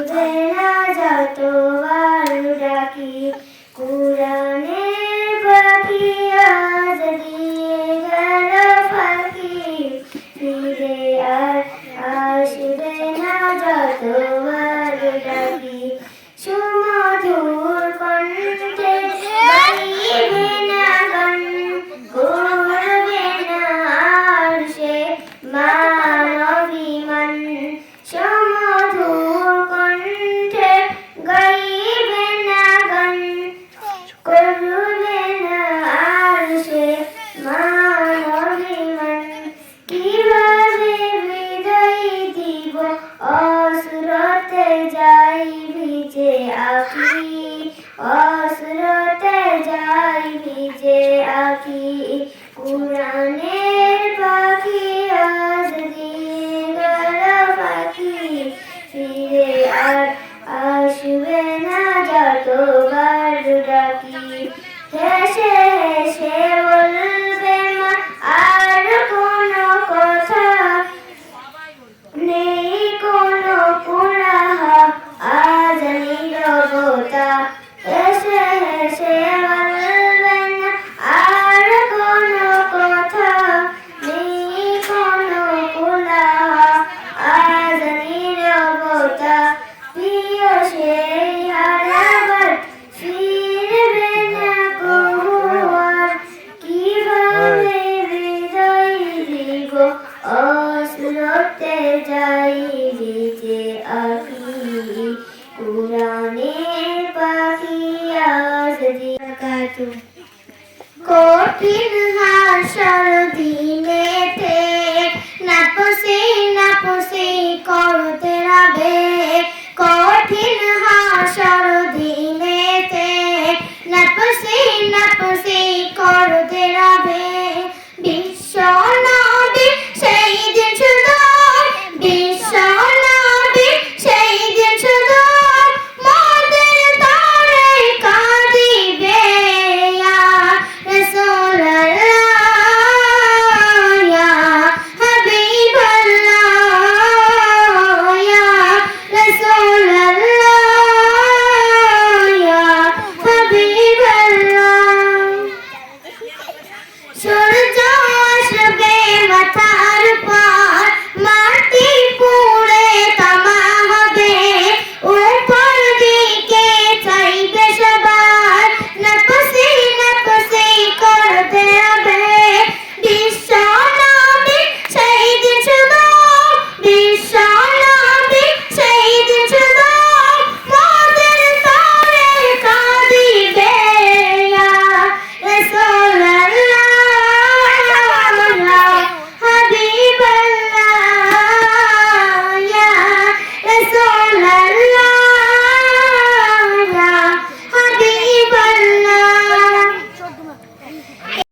আসবে না যতবার ডাকি কুরানের পাখি আজ দিয়ে গেল ফাঁকি ফিরে আর আসবে না যতবার ডাকি সুমধুর কণ্ঠে গাইবে না গান করবে না আর সে মান অভিমান সুমধুর কণ্ঠে গাইবে না গান করবে না আর সে মান অভিমান কিভাবে বিদায় দিব অসুরতে যাই ভিজে আঁখি অসুরতে যাই ভিজে আঁখি কুরানের পাখি আজ দিয়ে গেল পাখি ফিরে আর আসবে না যতবার ডাকি হেসে হেসে বলবে মা আর কোনো কথা নেই কোনো কোলাহল আজ নীরবতা হেসে হেসে বলবে না আর কোনো কথা নেই কোনো কোলাহল আজ নীরবতা প্রিয় সেই হারাবার ফিরবে না কবুয়ার কিভাবে হৃদয় দিব অসুরতে যাই ভিজে আঁখি কুরানের পাখি আজ দিয়ে কঠিন হাসর